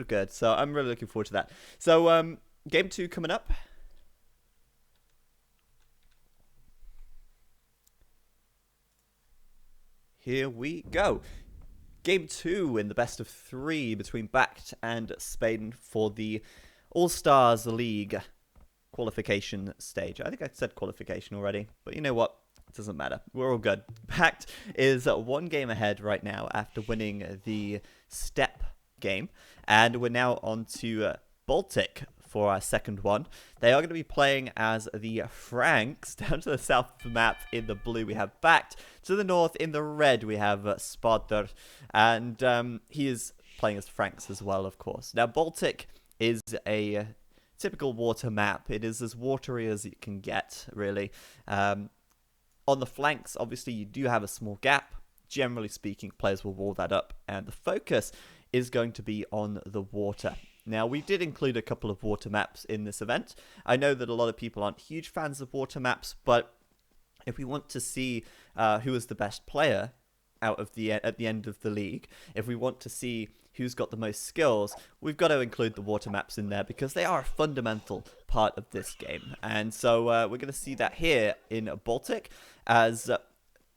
good. So I'm really looking forward to that. So game 2 coming up. Here we go. Game 2 in the best of 3 between BacT and Spaden for the All-Stars League qualification stage. I think I said qualification already, but you know what? It doesn't matter. We're all good. BacT is 1 game ahead right now after winning the step game, and we're now on to Baltic for our second one. They are going to be playing as the Franks. Down to the south of the map in the blue we have BacT. To the north in the red we have Spaden, and he is playing as Franks as well, of course. Now Baltic is a typical water map. It is as watery as it can get, really. On the flanks, obviously, you do have a small gap. Generally speaking, players will wall that up, and the focus is going to be on the water. Now, we did include a couple of water maps in this event. I know that a lot of people aren't huge fans of water maps, but if we want to see who is the best player at the end of the league, if we want to see who's got the most skills, we've got to include the water maps in there because they are a fundamental part of this game. And so we're going to see that here in Baltic, as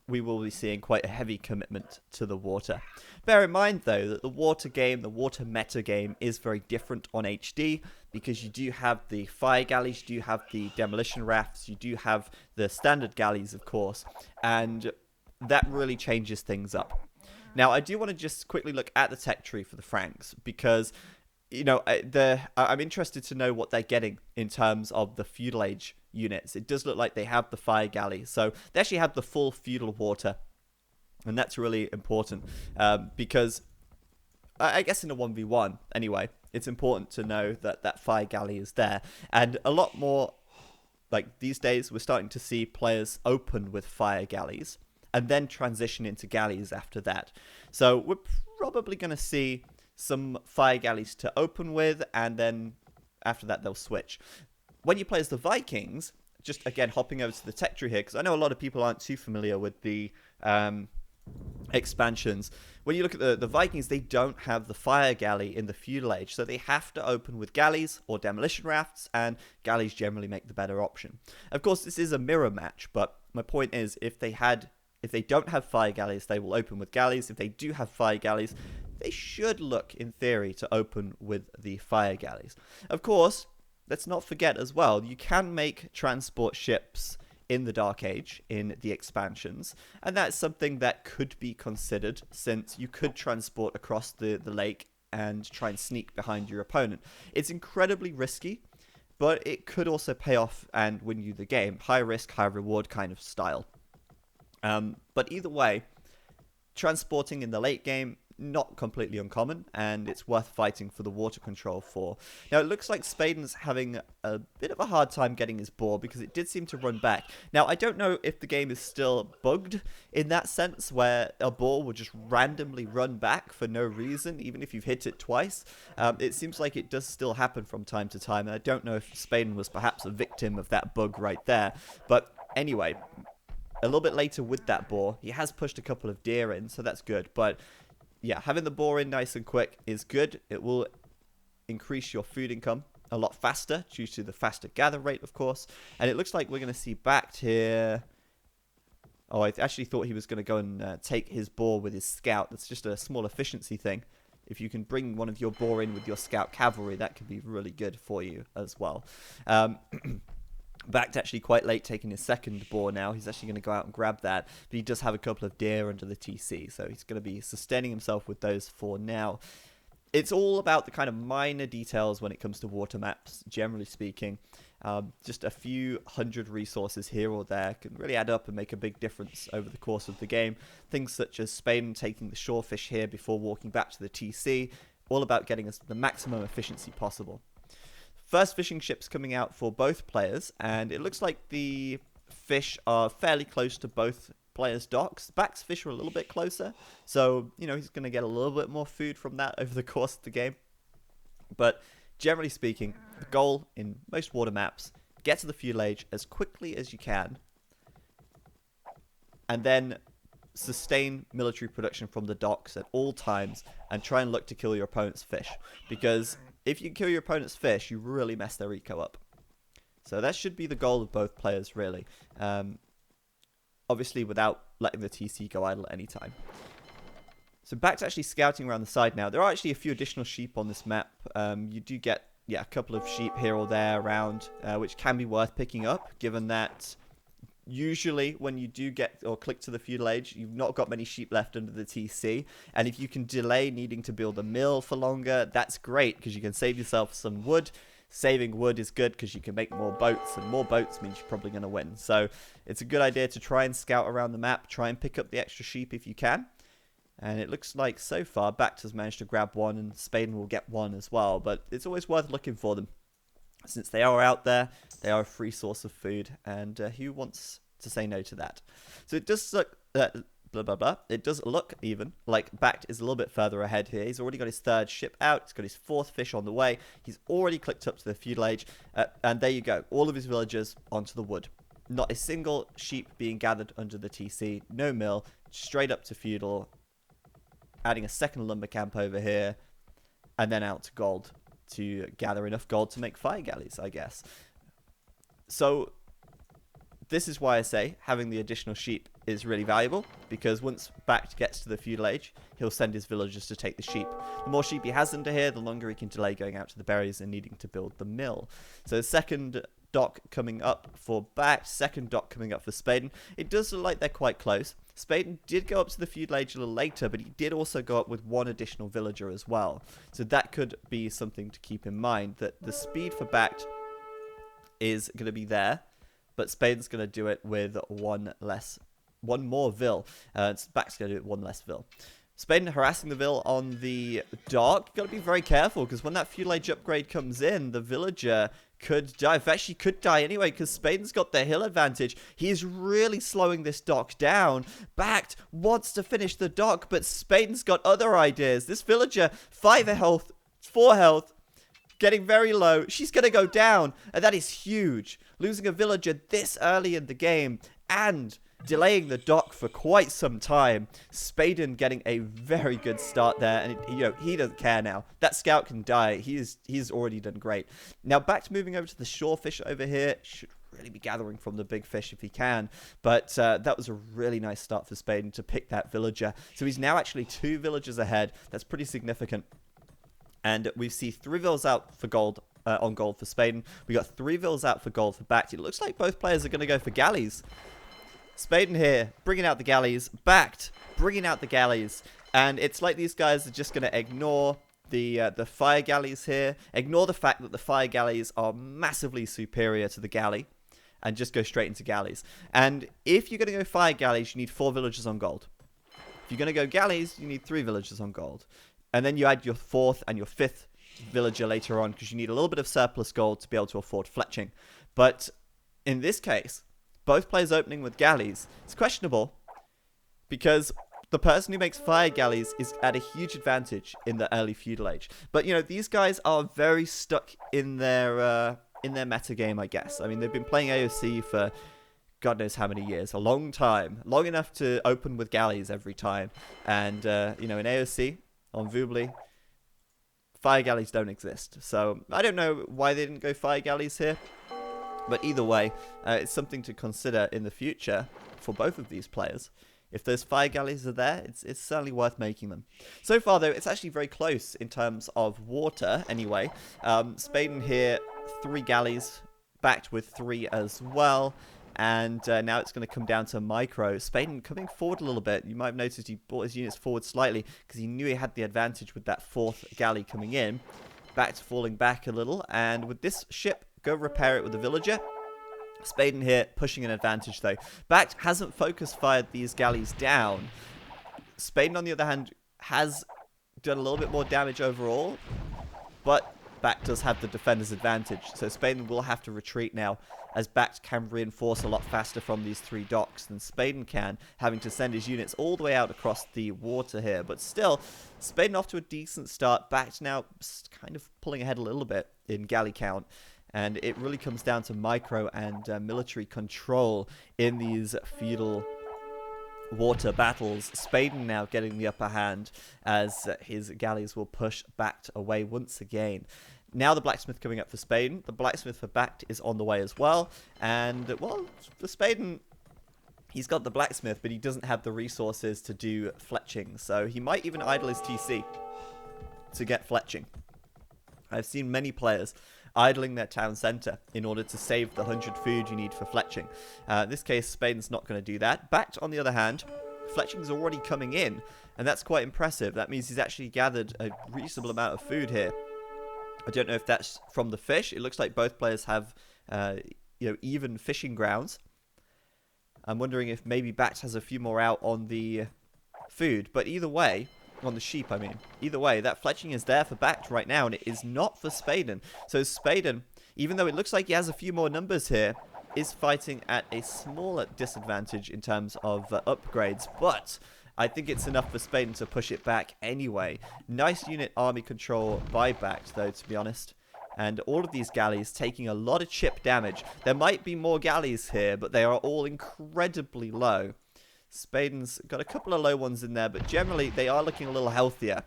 we will be seeing quite a heavy commitment to the water. Bear in mind, though, that the water game, the water meta game, is very different on HD because you do have the fire galleys, you do have the demolition rafts, you do have the standard galleys, of course, and that really changes things up. Now, I do want to just quickly look at the tech tree for the Franks because, you know, I'm interested to know what they're getting in terms of the feudal age units. It does look like they have the fire galley, so they actually have the full feudal water, and that's really important because I guess in a 1v1 anyway, it's important to know that that fire galley is there. And a lot more, like these days, we're starting to see players open with fire galleys and then transition into galleys after that. So we're probably going to see some fire galleys to open with, and then after that they'll switch. When you play as the Vikings, just again hopping over to the tech tree here, because I know a lot of people aren't too familiar with the expansions. When you look at the Vikings, they don't have the fire galley in the feudal age, so they have to open with galleys or demolition rafts, and galleys generally make the better option. Of course, this is a mirror match, but my point is, if they don't have fire galleys, they will open with galleys. If they do have fire galleys, they should look, in theory, to open with the fire galleys. Of course, let's not forget as well, you can make transport ships in the Dark Age in the expansions, and that's something that could be considered, since you could transport across the lake and try and sneak behind your opponent. It's incredibly risky, but it could also pay off and win you the game. High risk, high reward kind of style. But either way, transporting in the late game, not completely uncommon, and it's worth fighting for the water control for. Now, it looks like Spaden's having a bit of a hard time getting his boar because it did seem to run back. Now, I don't know if the game is still bugged in that sense, where a boar will just randomly run back for no reason, even if you've hit it twice. It seems like it does still happen from time to time, and I don't know if Spaden was perhaps a victim of that bug right there. But anyway, a little bit later with that boar, he has pushed a couple of deer in, so that's good. But yeah, having the boar in nice and quick is good. It will increase your food income a lot faster due to the faster gather rate, of course. And it looks like we're going to see BacT here. Oh, I actually thought he was going to go and take his boar with his scout. That's just a small efficiency thing. If you can bring one of your boar in with your scout cavalry, that can be really good for you as well. BacT actually quite late taking his second boar now. He's actually going to go out and grab that. But he does have a couple of deer under the TC, so he's going to be sustaining himself with those for now. It's all about the kind of minor details when it comes to water maps, generally speaking. Just a few hundred resources here or there can really add up and make a big difference over the course of the game. Things such as Spaden taking the shorefish here before walking back to the TC, all about getting us the maximum efficiency possible. First fishing ships coming out for both players, and it looks like the fish are fairly close to both players' docks. BacT's fish are a little bit closer, so, you know, he's going to get a little bit more food from that over the course of the game. But generally speaking, the goal in most water maps, get to the feudal age as quickly as you can, and then sustain military production from the docks at all times and try and look to kill your opponent's fish. Because if you kill your opponent's fish, you really mess their eco up. So that should be the goal of both players, really. Obviously, without letting the TC go idle at any time. So BacT's actually scouting around the side now. There are actually a few additional sheep on this map. You do get, a couple of sheep here or there around, which can be worth picking up, given that usually when you do get or click to the feudal age, you've not got many sheep left under the TC. And if you can delay needing to build a mill for longer, that's great, because you can save yourself some wood. Saving wood is good because you can make more boats, and more boats means you're probably going to win. So it's a good idea to try and scout around the map, try and pick up the extra sheep if you can. And it looks like so far BacT has managed to grab one, and Spaden will get one as well. But it's always worth looking for them. Since they are out there, they are a free source of food, and who wants to say no to that? So it does look, it does look even like BacT is a little bit further ahead here. He's already got his 3rd ship out. He's got his 4th fish on the way. He's already clicked up to the feudal age, and there you go. All of his villagers onto the wood. Not a single sheep being gathered under the TC. No mill. Straight up to feudal. Adding a 2nd lumber camp over here, and then out to gold to gather enough gold to make fire galleys, I guess. So this is why I say having the additional sheep is really valuable, because once BacT gets to the feudal age, he'll send his villagers to take the sheep. The more sheep he has under here, the longer he can delay going out to the berries and needing to build the mill. So the 2nd dock coming up for BacT, 2nd dock coming up for Spaden. It does look like they're quite close. Spaden did go up to the feudal age a little later, but he did also go up with 1 additional villager as well. So that could be something to keep in mind, that the speed for BacT is going to be there, but Spaden's going to do it with one more vill. BacT's going to do it 1 less vill. Spaden harassing the vill on the dock. You've got to be very careful, because when that feudal age upgrade comes in, the villager could die. Actually could die anyway, because Spaden's got the hill advantage. He is really slowing this dock down. BacT wants to finish the dock, but Spaden's got other ideas. This villager, 5 health, 4 health, getting very low. She's going to go down, and that is huge. Losing a villager this early in the game, and delaying the dock for quite some time. Spaden getting a very good start there, and he doesn't care now. That scout can die. He's already done great. Now back to moving over to the shore fish over here. Should really be gathering from the big fish if he can, but that was a really nice start for Spaden to pick that villager. So he's now actually 2 villagers ahead. That's pretty significant. And we see 3 vills out for gold. On gold for Spaden. We got 3 vills out for gold for BacT. It looks like both players are going to go for galleys. Spaden here, bringing out the galleys. BacT, bringing out the galleys. And it's like these guys are just going to ignore the fire galleys here. Ignore the fact that the fire galleys are massively superior to the galley. And just go straight into galleys. And if you're going to go fire galleys, you need 4 villagers on gold. If you're going to go galleys, you need 3 villagers on gold. And then you add your 4th and your 5th villager later on, because you need a little bit of surplus gold to be able to afford fletching. But in this case, both players opening with galleys, it's questionable, because the person who makes fire galleys is at a huge advantage in the early feudal age. But these guys are very stuck in their meta game, I guess. I mean, they've been playing AOC for God knows how many years, a long time, long enough to open with galleys every time. And in AOC on Vubli, fire galleys don't exist. So I don't know why they didn't go fire galleys here. But either way, it's something to consider in the future for both of these players. If those fire galleys are there, it's certainly worth making them. So far, though, it's actually very close in terms of water anyway. Spaden here, 3 galleys, BacT with 3 as well. And now it's going to come down to micro. Spaden coming forward a little bit. You might have noticed he brought his units forward slightly because he knew he had the advantage with that 4th galley coming in. BacT falling back a little. And with this ship, go repair it with a villager. Spaden here pushing an advantage though. BacT hasn't focus fired these galleys down. Spaden, on the other hand, has done a little bit more damage overall. But BacT does have the defender's advantage. So Spaden will have to retreat now, as BacT can reinforce a lot faster from these 3 docks than Spaden can, having to send his units all the way out across the water here. But still, Spaden off to a decent start. BacT now kind of pulling ahead a little bit in galley count. And it really comes down to micro and military control in these feudal water battles. Spaden now getting the upper hand as his galleys will push BacT away once again. Now the blacksmith coming up for Spaden. The blacksmith for BacT is on the way as well. And, well, for Spaden, he's got the blacksmith, but he doesn't have the resources to do fletching. So he might even idle his TC to get fletching. I've seen many players idling their town center in order to save the 100 food you need for fletching. In this case, Spaden's not going to do that. BacT, on the other hand, fletching's already coming in, and that's quite impressive. That means he's actually gathered a reasonable amount of food here. I don't know if that's from the fish. It looks like both players have even fishing grounds. I'm wondering if maybe BacT has a few more out on the food, but either way, on the sheep, I mean. Either way, that fletching is there for BacT right now, and it is not for Spaden. So Spaden, even though it looks like he has a few more numbers here, is fighting at a smaller disadvantage in terms of upgrades, but I think it's enough for Spaden to push it back anyway. Nice unit army control by BacT, though, to be honest. And all of these galleys taking a lot of chip damage. There might be more galleys here, but they are all incredibly low. Spaden's got a couple of low ones in there, but generally they are looking a little healthier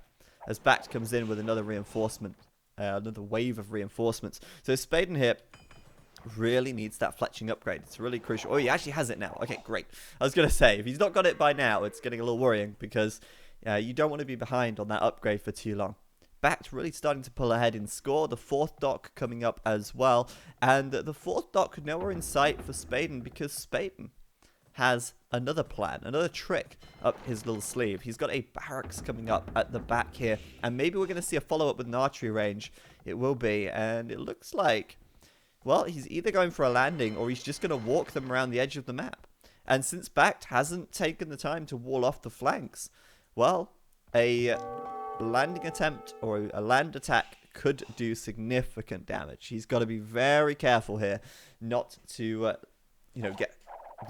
as BacT comes in with another reinforcement, another wave of reinforcements. So Spaden here really needs that fletching upgrade. It's really crucial. Oh, he actually has it now. Okay, great. I was going to say, if he's not got it by now, it's getting a little worrying because you don't want to be behind on that upgrade for too long. BacT really starting to pull ahead in score. The 4th dock coming up as well. And the 4th dock nowhere in sight for Spaden because Spaden has another plan, another trick up his little sleeve. He's got a barracks coming up at the back here. And maybe we're going to see a follow-up with an archery range. It will be. And it looks like, well, he's either going for a landing or he's just going to walk them around the edge of the map. And since BacT hasn't taken the time to wall off the flanks, well, a landing attempt or a land attack could do significant damage. He's got to be very careful here not to, get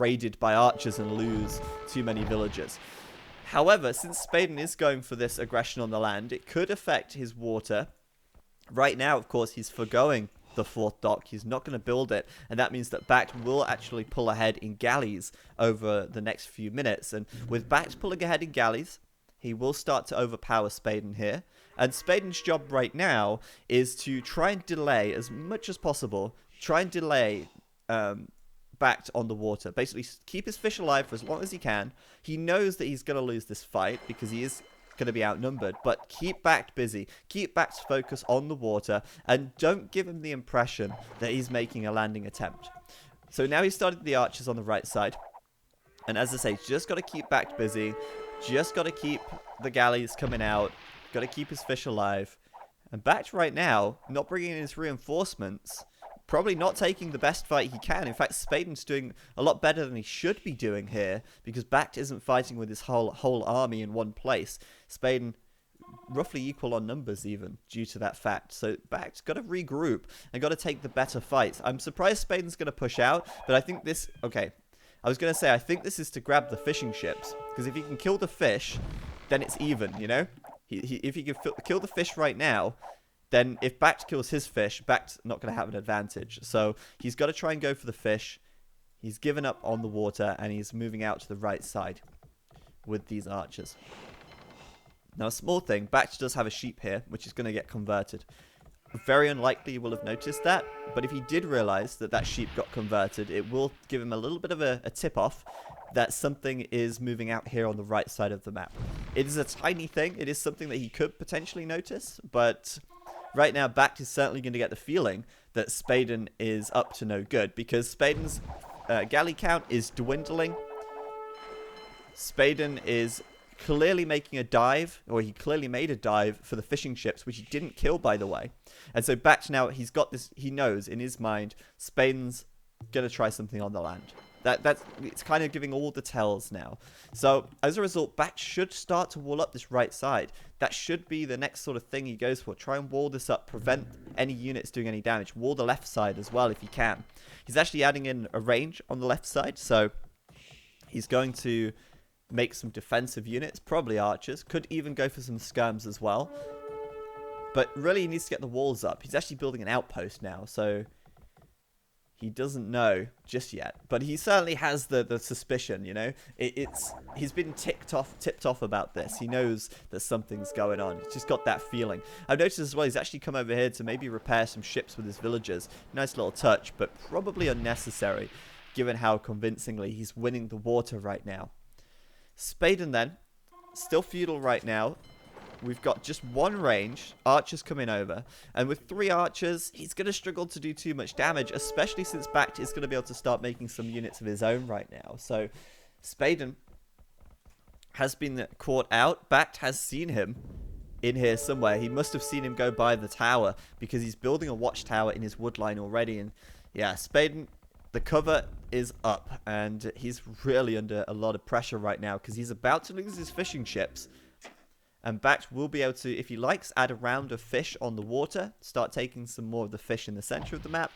raided by archers and lose too many villagers. However, since Spaden is going for this aggression on the land, it could affect his water. Right now, of course, he's forgoing the 4th dock. He's not going to build it, and that means that BacT will actually pull ahead in galleys over the next few minutes. And with BacT pulling ahead in galleys, he will start to overpower Spaden here. And Spaden's job right now is to try and delay as much as possible, try and delay BacT on the water. Basically, keep his fish alive for as long as he can. He knows that he's going to lose this fight because he is going to be outnumbered, but keep BacT busy. Keep BacT's focus on the water, and don't give him the impression that he's making a landing attempt. So now he's started the archers on the right side. And as I say, just got to keep BacT busy. Just got to keep the galleys coming out. Got to keep his fish alive. And BacT right now, not bringing in his reinforcements, probably not taking the best fight he can. In fact, Spaden's doing a lot better than he should be doing here because BacT isn't fighting with his whole army in one place. Spaden roughly equal on numbers even due to that fact. So BacT's got to regroup and got to take the better fights. I'm surprised Spaden's going to push out, but I think this... Okay, I was going to say I think this is to grab the fishing ships because if he can kill the fish, then it's even, you know? If he can kill the fish right now, then if BacT kills his fish, BacT's not going to have an advantage. So he's got to try and go for the fish. He's given up on the water, and he's moving out to the right side with these archers. Now, a small thing, BacT does have a sheep here, which is going to get converted. Very unlikely you will have noticed that, but if he did realize that that sheep got converted, it will give him a little bit of a tip-off that something is moving out here on the right side of the map. It is a tiny thing. It is something that he could potentially notice, but right now, BacT is certainly going to get the feeling that Spaden is up to no good because Spaden's galley count is dwindling. Spaden is clearly making a dive, or he clearly made a dive for the fishing ships, which he didn't kill, by the way. And so BacT now, he's got this, he knows in his mind, Spaden's going to try something on the land. It's kind of giving all the tells now. So as a result, BacT should start to wall up this right side. That should be the next sort of thing he goes for. Try and wall this up, prevent any units doing any damage. Wall the left side as well if he can. He's actually adding in a range on the left side, so he's going to make some defensive units, probably archers. Could even go for some skirms as well. But really he needs to get the walls up. He's actually building an outpost now, so He doesn't know just yet, but he certainly has the suspicion, you know. He's been tipped off about this. He knows that something's going on. He's just got that feeling. I've noticed as well, he's actually come over here to maybe repair some ships with his villagers. Nice little touch, but probably unnecessary, given how convincingly he's winning the water right now. Spaden then, still feudal right now. We've got just one range, archers coming over, and with 3 archers, he's going to struggle to do too much damage, especially since BacT is going to be able to start making some units of his own right now. So, Spaden has been caught out. BacT has seen him in here somewhere. He must have seen him go by the tower, because he's building a watchtower in his woodline already, and yeah, Spaden, the cover is up, and he's really under a lot of pressure right now, because he's about to lose his fishing ships. And BacT will be able to, if he likes, add a round of fish on the water. Start taking some more of the fish in the center of the map.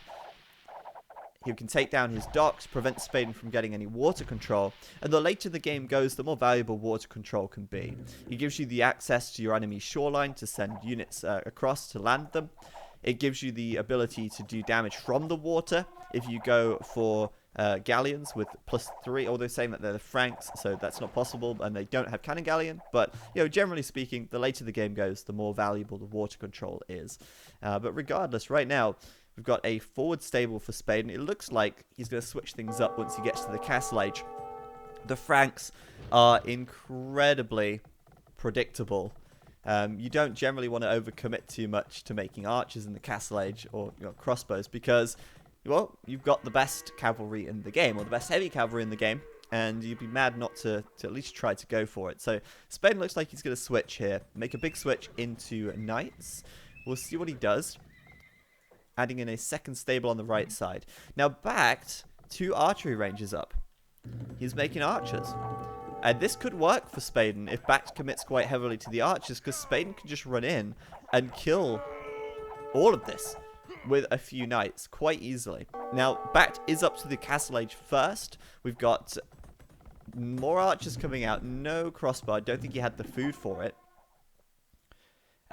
He can take down his docks, prevent Spaden from getting any water control. And the later the game goes, the more valuable water control can be. He gives you the access to your enemy's shoreline to send units across to land them. It gives you the ability to do damage from the water if you go for galleons with +3, although saying that they're the Franks, so that's not possible, and they don't have cannon galleon. But, you know, generally speaking, the later the game goes, the more valuable the water control is. But regardless, right now, we've got a forward stable for Spaden. It looks like he's going to switch things up once he gets to the Castle Age. The Franks are incredibly predictable. You don't generally want to overcommit too much to making archers in the Castle Age or, you know, crossbows, because, well, you've got the best cavalry in the game, or the best heavy cavalry in the game, and you'd be mad not to at least try to go for it. So Spaden looks like he's going to switch here, make a big switch into knights. We'll see what he does, adding in a second stable on the right side. Now BacT, 2 archery ranges up. He's making archers. And this could work for Spaden if BacT commits quite heavily to the archers, because Spaden can just run in and kill all of this with a few knights quite easily. Now, BacT is up to the Castle Age first. We've got more archers coming out. No crossbow. I don't think he had the food for it.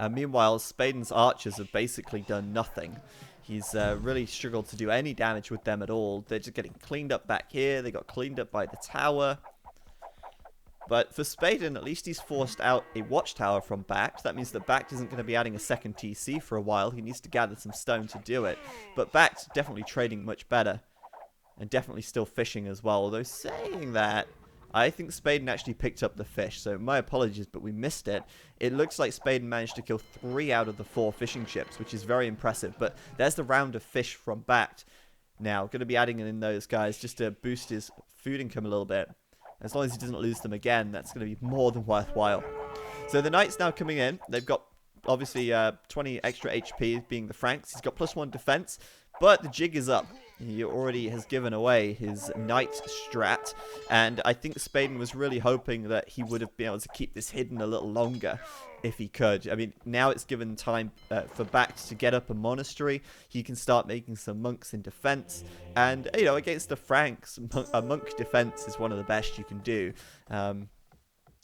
Meanwhile, Spaden's archers have basically done nothing. He's really struggled to do any damage with them at all. They're just getting cleaned up back here. They got cleaned up by the tower. But for Spaden, at least he's forced out a watchtower from BacT. That means that BacT isn't going to be adding a second TC for a while. He needs to gather some stone to do it. But BacT definitely trading much better. And definitely still fishing as well. Although saying that, I think Spaden actually picked up the fish. So my apologies, but we missed it. It looks like Spaden managed to kill 3 out of the 4 fishing ships, which is very impressive. But there's the round of fish from BacT. Now, going to be adding in those guys just to boost his food income a little bit. As long as he doesn't lose them again, that's going to be more than worthwhile. So the knights now coming in. They've got, obviously, 20 extra HP, being the Franks. He's got +1 defense, but the jig is up. He already has given away his knight strat, and I think Spaden was really hoping that he would have been able to keep this hidden a little longer if he could. I mean, now it's given time for BacT to get up a monastery. He can start making some monks in defense, and, you know, against the Franks, a monk defense is one of the best you can do.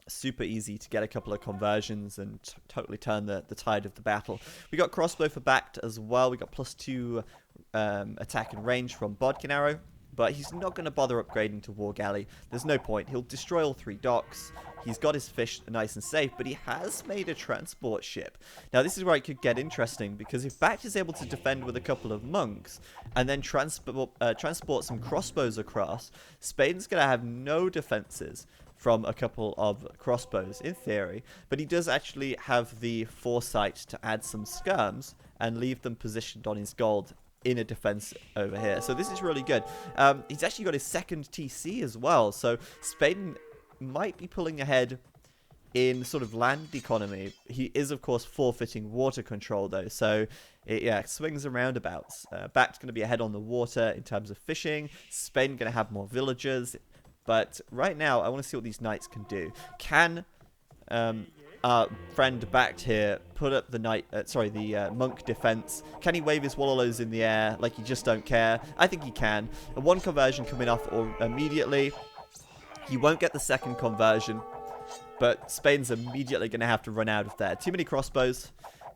Super easy to get a couple of conversions and totally turn the tide of the battle. We got crossbow for BacT as well. We got +2 attack and range from Bodkin arrow, but he's not going to bother upgrading to war galley. There's no point. He'll destroy all 3 docks. He's got his fish nice and safe, but he has made a transport ship. Now this is where it could get interesting, because if BacT is able to defend with a couple of monks and then transport some crossbows across, Spaden's going to have no defenses from a couple of crossbows, in theory, but he does actually have the foresight to add some skirms and leave them positioned on his gold in a defense over here. So this is really good. He's actually got his second TC as well, so Spaden might be pulling ahead in sort of land economy. He is, of course, forfeiting water control, though, so it swings and roundabouts. BacT's going to be ahead on the water in terms of fishing. Spaden going to have more villagers. But right now, I want to see what these knights can do. Can our friend BacT here put up the monk defense? Can he wave his wallows in the air like he just don't care? I think he can. And 1 conversion coming off immediately. He won't get the second conversion, but Spaden's immediately going to have to run out of there. Too many crossbows.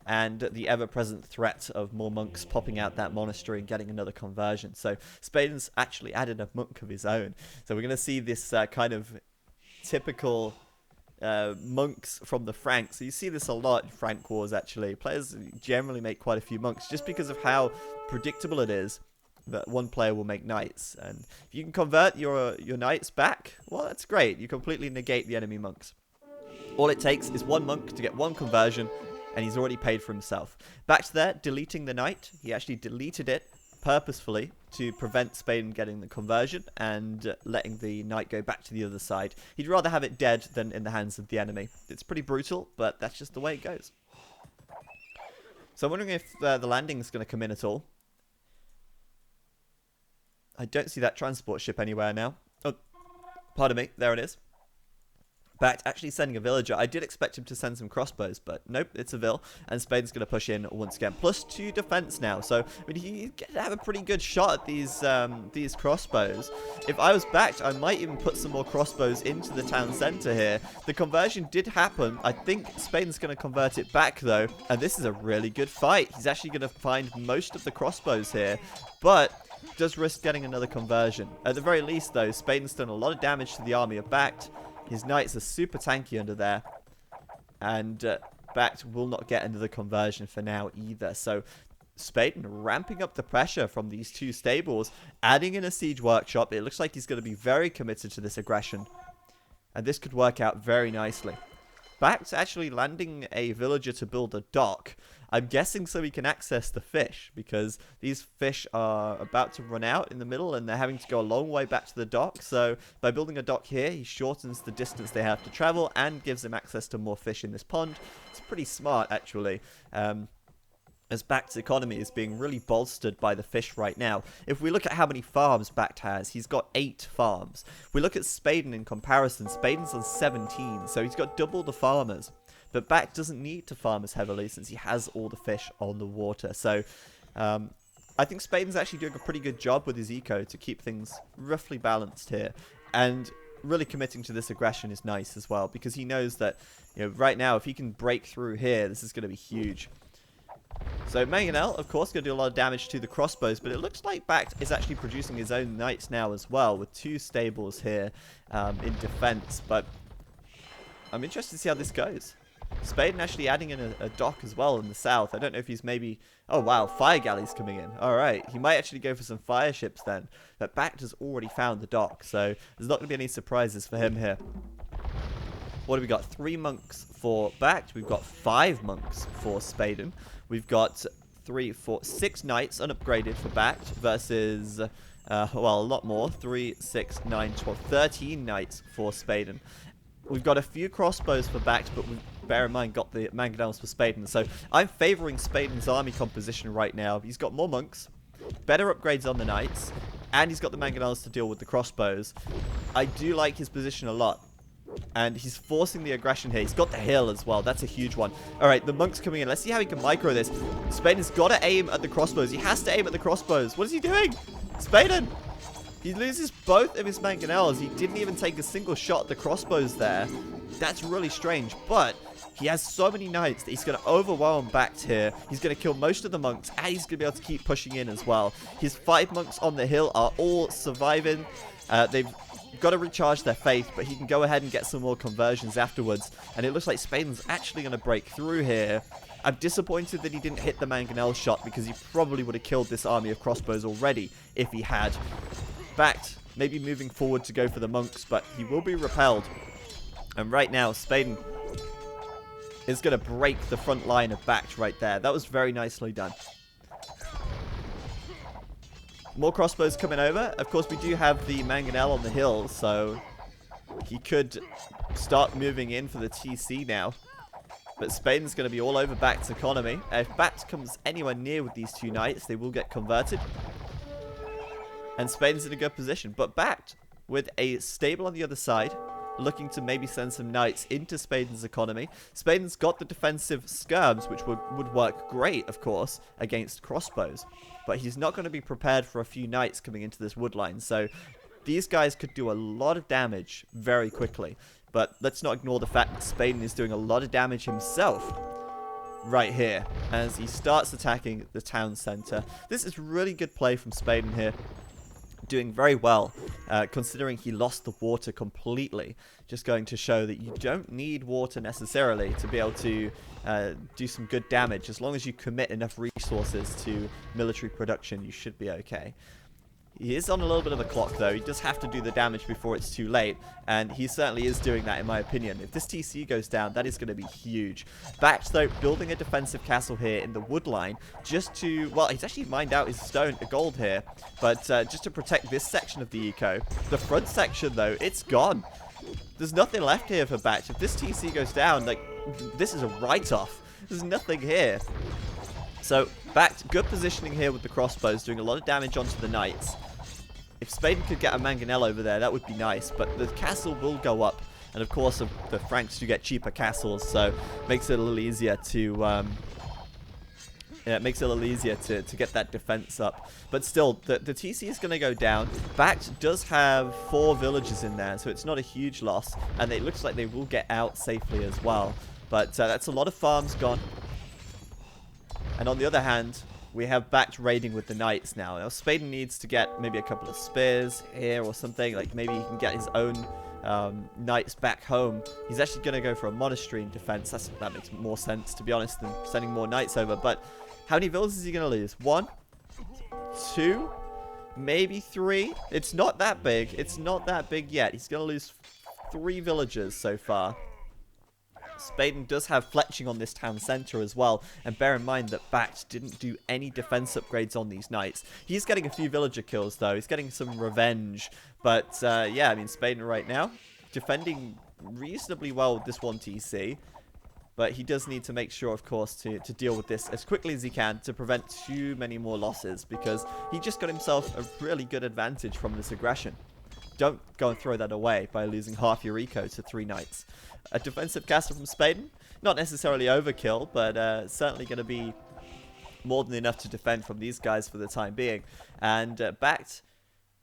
and the ever-present threat of more monks popping out that monastery and getting another conversion. So Spaden's actually added a monk of his own. So we're going to see this kind of typical monks from the Franks. So you see this a lot in Frank Wars, actually. Players generally make quite a few monks just because of how predictable it is that one player will make knights. And if you can convert your knights back, well, that's great. You completely negate the enemy monks. All it takes is one monk to get one conversion, and he's already paid for himself. Back to there, deleting the knight. He actually deleted it purposefully to prevent Spaden getting the conversion and letting the knight go back to the other side. He'd rather have it dead than in the hands of the enemy. It's pretty brutal, but that's just the way it goes. So I'm wondering if the landing is going to come in at all. I don't see that transport ship anywhere now. Oh, pardon me. There it is. BacT actually sending a villager. I did expect him to send some crossbows, but nope, it's a Vil, and Spaden's going to push in once again. +2 defense now, so I mean, he can have a pretty good shot at these crossbows. If I was BacT, I might even put some more crossbows into the town center here. The conversion did happen. I think Spaden's going to convert it back, though, and this is a really good fight. He's actually going to find most of the crossbows here, but does risk getting another conversion. At the very least, though, Spaden's done a lot of damage to the army of BacT. His knights are super tanky under there. And BacT will not get another conversion for now either. So Spaden ramping up the pressure from these two stables, adding in a siege workshop. It looks like he's going to be very committed to this aggression. And this could work out very nicely. BacT's actually landing a villager to build a dock. I'm guessing so he can access the fish, because these fish are about to run out in the middle and they're having to go a long way back to the dock. So by building a dock here, he shortens the distance they have to travel and gives them access to more fish in this pond. It's pretty smart, actually. As BacT's economy is being really bolstered by the fish right now. If we look at how many farms BacT has, he's got 8 farms. If we look at Spaden in comparison, Spaden's on 17, so he's got double the farmers. But BacT doesn't need to farm as heavily since he has all the fish on the water. So I think Spaden's actually doing a pretty good job with his eco to keep things roughly balanced here. And really committing to this aggression is nice as well, because he knows that, you know, right now if he can break through here, this is going to be huge. So Mangonel, of course, going to do a lot of damage to the crossbows, but it looks like BacT is actually producing his own knights now as well, with 2 stables here in defense. But I'm interested to see how this goes. Spaden actually adding in a dock as well in the south. I don't know if he's maybe... Oh, wow, fire galleys coming in. All right, he might actually go for some fire ships then. But BacT has already found the dock, so there's not going to be any surprises for him here. What have we got? 3 monks for BacT. We've got 5 monks for Spaden. We've got 3, 4, 6 knights unupgraded for BacT versus, well, a lot more. 3, 6, 9, 12, 13 knights for Spaden. We've got a few crossbows for BacT, but we've, bear in mind, got the mangonels for Spaden. So I'm favoring Spaden's army composition right now. He's got more monks, better upgrades on the knights, and he's got the mangonels to deal with the crossbows. I do like his position a lot. And he's forcing the aggression here. He's got the hill as well. That's a huge one. Alright, the monk's coming in. Let's see how he can micro this. Spaden's got to aim at the crossbows. He has to aim at the crossbows. What is he doing? Spaden! He loses both of his mangonels. He didn't even take a single shot at the crossbows there. That's really strange. But he has so many knights that he's going to overwhelm BacT here. He's going to kill most of the monks. And he's going to be able to keep pushing in as well. His 5 monks on the hill are all surviving. They've got to recharge their faith, but he can go ahead and get some more conversions afterwards. And it looks like Spaden's actually going to break through here. I'm disappointed that he didn't hit the mangonel shot, because he probably would have killed this army of crossbows already if he had. BacT maybe moving forward to go for the monks, but he will be repelled. And right now, Spaden is going to break the front line of BacT right there. That was very nicely done. More crossbows coming over. Of course, we do have the mangonel on the hill, so he could start moving in for the TC now. But Spaden's going to be all over BacT's economy. If BacT comes anywhere near with these 2 knights, they will get converted. And Spaden's in a good position. But BacT, with a stable on the other side, looking to maybe send some knights into Spaden's economy. Spaden's got the defensive skirms, which would work great, of course, against crossbows. But he's not going to be prepared for a few knights coming into this wood line. So these guys could do a lot of damage very quickly. But let's not ignore the fact that Spaden is doing a lot of damage himself. right here as he starts attacking the town center. This is really good play from Spaden here. Doing very well, considering he lost the water completely. Just going to show that you don't need water necessarily to be able to do some good damage. As long as you commit enough resources to military production, you should be okay. He is on a little bit of a clock, though. He does have to do the damage before it's too late, and he certainly is doing that, in my opinion. If this TC goes down, that is going to be huge. BacT, though, building a defensive castle here in the wood line, just to, well, he's actually mined out his gold here, but just to protect this section of the eco. The front section, though, it's gone. There's nothing left here for BacT. If this TC goes down, like, this is a write-off. There's nothing here. So, BacT, good positioning here with the crossbows, doing a lot of damage onto the knights. If Spaden could get a mangonel over there, that would be nice, but the castle will go up. And of course, the Franks do get cheaper castles, so it makes it a little easier to to get that defense up. But still, the TC is going to go down. BacT does have 4 villages in there, so it's not a huge loss, and it looks like they will get out safely as well. But that's a lot of farms gone. And on the other hand, we have BacT raiding with the knights now. Now, Spaden needs to get maybe a couple of spears here or something. Like, maybe he can get his own knights back home. He's actually going to go for a monastery in defense. That makes more sense, to be honest, than sending more knights over. But how many villages is he going to lose? 1? 2? Maybe 3? It's not that big. It's not that big yet. He's going to lose 3 villages so far. Spaden does have fletching on this town center as well, and bear in mind that BacT didn't do any defense upgrades on these knights. He's getting a few villager kills though, he's getting some revenge, but yeah, I mean, Spaden right now defending reasonably well with this 1 TC, but he does need to make sure, of course, to deal with this as quickly as he can to prevent too many more losses, because he just got himself a really good advantage from this aggression. Don't go and throw that away by losing half your eco to 3 knights. A defensive castle from Spaden, not necessarily overkill, but certainly going to be more than enough to defend from these guys for the time being. And BacT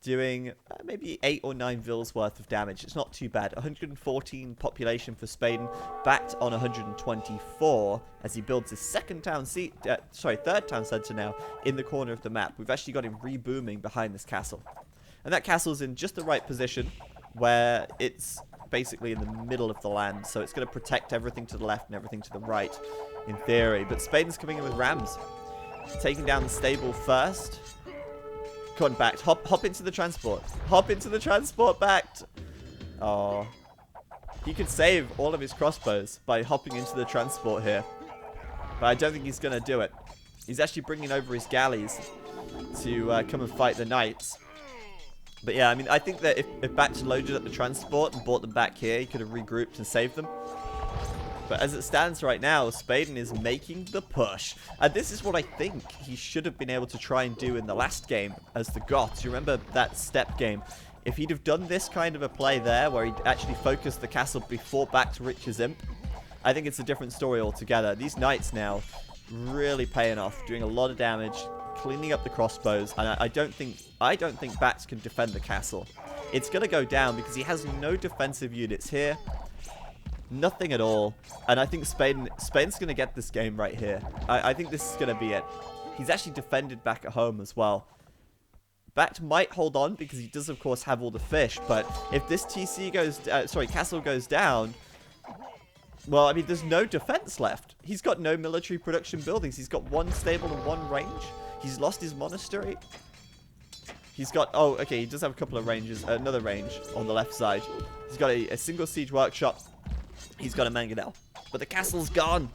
doing maybe 8 or 9 vils worth of damage. It's not too bad. 114 population for Spaden, BacT on 124 as he builds his third town center now in the corner of the map. We've actually got him rebooming behind this castle. And that castle's in just the right position where it's basically in the middle of the land, so it's going to protect everything to the left and everything to the right, in theory. But Spaden's coming in with rams, taking down the stable first. Come on, BacT, hop into the transport. Hop into the transport, BacT. Oh, he could save all of his crossbows by hopping into the transport here, but I don't think he's going to do it. He's actually bringing over his galleys to come and fight the knights. But yeah, I mean, I think that if BacT loaded up the transport and brought them back here, he could have regrouped and saved them. But as it stands right now, Spaden is making the push. And this is what I think he should have been able to try and do in the last game as the Goths. You remember that step game? If he'd have done this kind of a play there, where he'd actually focused the castle before BacT reaches Imp, I think it's a different story altogether. These knights now really paying off, doing a lot of damage, cleaning up the crossbows, and I don't think BacT can defend the castle. It's going to go down because he has no defensive units here. Nothing at all. And I think Spaden's going to get this game right here. I think this is going to be it. He's actually defended back at home as well. BacT might hold on because he does, of course, have all the fish, but if this castle goes down, well, I mean, there's no defense left. He's got no military production buildings. He's got 1 stable and 1 range. He's lost his monastery. He's got... Oh, okay, he does have a couple of ranges. Another range on the left side. He's got a single siege workshop. He's got a mangonel. But the castle's gone.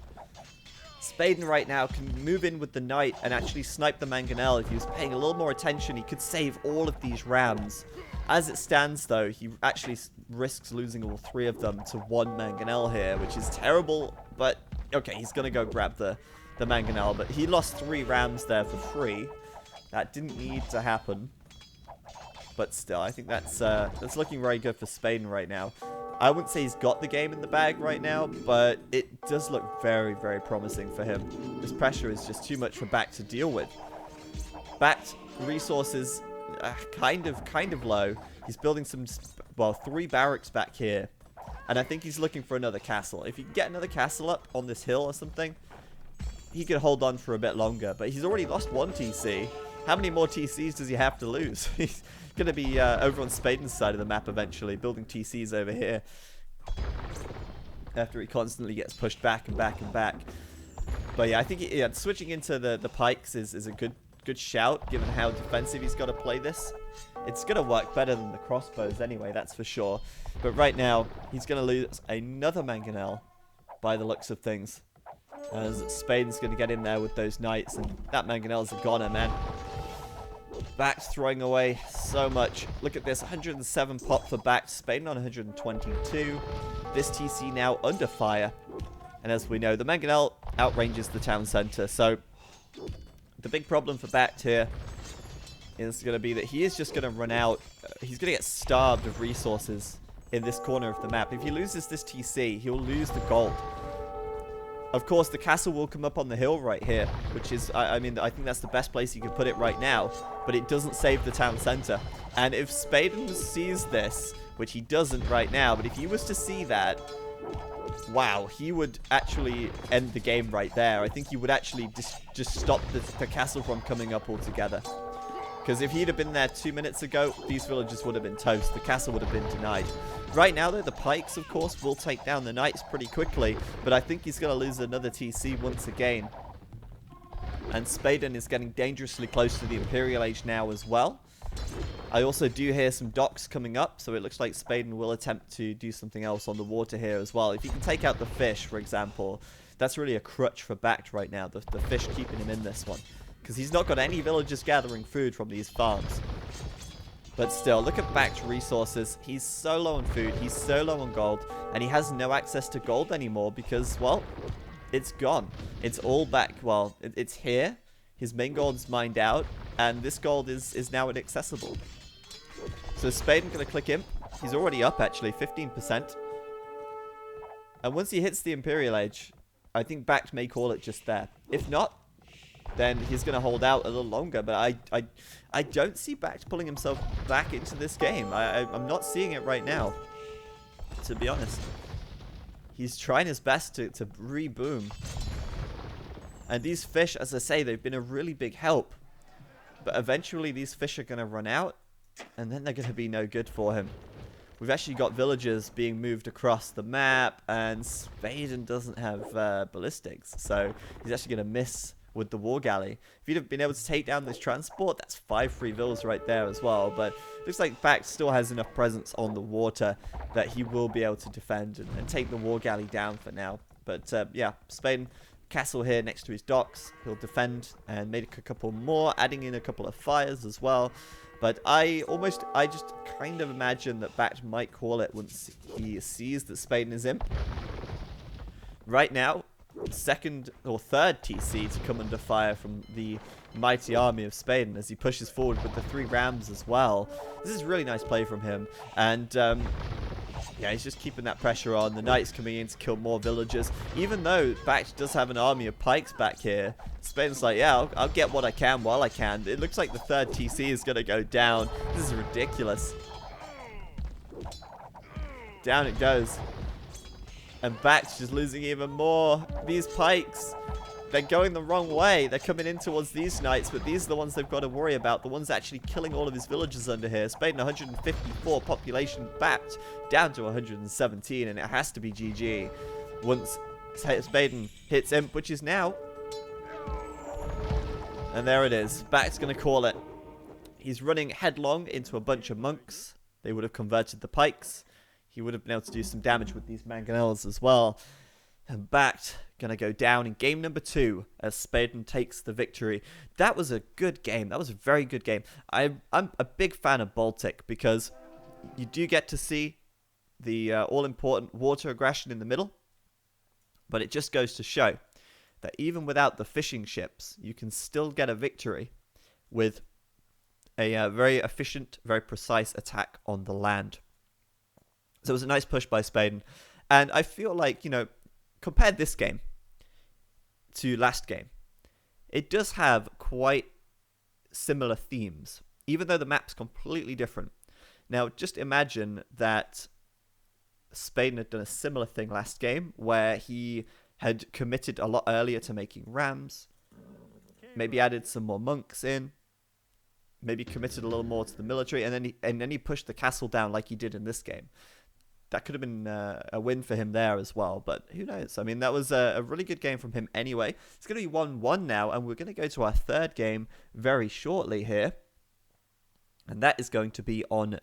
Spaden right now can move in with the knight and actually snipe the mangonel. If he was paying a little more attention, he could save all of these rams. As it stands, though, he actually risks losing all 3 of them to 1 mangonel here, which is terrible. But, okay, he's going to go grab the mangonel. But he lost 3 rams there for free. That didn't need to happen. But still, I think that's looking very good for Spaden right now. I wouldn't say he's got the game in the bag right now, but it does look very, very promising for him. This pressure is just too much for BacT to deal with. BacT resources kind of low. He's building some, well, 3 barracks back here. And I think he's looking for another castle. If you can get another castle up on this hill or something, he could hold on for a bit longer, but he's already lost one TC. How many more TCs does he have to lose? He's going to be over on Spaden's side of the map eventually, building TCs over here. After he constantly gets pushed back and back and back. But yeah, I think switching into the pikes is a good shout, given how defensive he's got to play this. It's going to work better than the crossbows anyway, that's for sure. But right now, he's going to lose another mangonel by the looks of things. As Spaden's going to get in there with those knights, and that mangonel's a goner, man. BacT throwing away so much. Look at this, 107 pop for BacT, Spaden on 122. This TC now under fire. And as we know, the mangonel outranges the town center. So the big problem for BacT here is going to be that he is just going to run out. He's going to get starved of resources in this corner of the map. If he loses this TC, he'll lose the gold. Of course, the castle will come up on the hill right here, which is, I mean, I think that's the best place you could put it right now, but it doesn't save the town center. And if Spaden sees this, which he doesn't right now, but if he was to see that, wow, he would actually end the game right there. I think he would actually just stop the castle from coming up altogether. Because if he'd have been there 2 minutes ago, these villagers would have been toast. The castle would have been denied. Right now, though, the pikes, of course, will take down the knights pretty quickly. But I think he's going to lose another TC once again. And Spaden is getting dangerously close to the Imperial Age now as well. I also do hear some docks coming up, so it looks like Spaden will attempt to do something else on the water here as well. If he can take out the fish, for example, that's really a crutch for BacT right now. The fish keeping him in this one. Because he's not got any villagers gathering food from these farms. But still, look at BacT's resources. He's so low on food, he's so low on gold, and he has no access to gold anymore because, well, it's gone. It's all back. Well, it's here. His main gold is mined out, and this gold is now inaccessible. So Spaden going to click him. He's already up, actually, 15%. And once he hits the Imperial Age, I think BacT may call it just there. If not, then he's going to hold out a little longer. But I don't see BacT pulling himself back into this game. I'm not seeing it right now, to be honest. He's trying his best to reboom. And these fish, as I say, they've been a really big help. But eventually these fish are going to run out, and then they're going to be no good for him. We've actually got villagers being moved across the map, and Spaden doesn't have ballistics. So he's actually going to miss with the war galley. If he'd have been able to take down this transport, that's 5 free vills right there as well. But looks like BacT still has enough presence on the water that he will be able to defend and take the war galley down for now. But yeah, Spaden, castle here next to his docks. He'll defend and make a couple more, adding in a couple of fires as well. But I just kind of imagine that BacT might call it once he sees that Spaden is imp. Right now, second or third TC to come under fire from the mighty army of Spaden as he pushes forward with the 3 rams as well. This is really nice play from him. And yeah, he's just keeping that pressure on. The knights coming in to kill more villagers. Even though BacT does have an army of pikes back here, Spaden's like, yeah, I'll get what I can while I can. It looks like the third TC is going to go down. This is ridiculous. Down it goes. And BacT's just losing even more. These pikes, they're going the wrong way. They're coming in towards these knights, but these are the ones they've got to worry about. The ones actually killing all of his villagers under here. Spaden 154 population, BacT down to 117, and it has to be GG once Spaden hits imp, which is now. And there it is. BacT's going to call it. He's running headlong into a bunch of monks. They would have converted the pikes. He would have been able to do some damage with these mangonels as well. And BacT going to go down in game number 2 as Spaden takes the victory. That was a good game. That was a very good game. I'm a big fan of Baltic because you do get to see the all-important water aggression in the middle. But it just goes to show that even without the fishing ships, you can still get a victory with a very efficient, very precise attack on the land. So it was a nice push by Spaden. And I feel like, you know, compared this game to last game, it does have quite similar themes, even though the map's completely different. Now, just imagine that Spaden had done a similar thing last game, where he had committed a lot earlier to making rams, maybe added some more monks in, maybe committed a little more to the military, and then he pushed the castle down like he did in this game. That could have been a win for him there as well, but who knows? I mean, that was a really good game from him anyway. It's going to be 1-1 now, and we're going to go to our third game very shortly here. And that is going to be on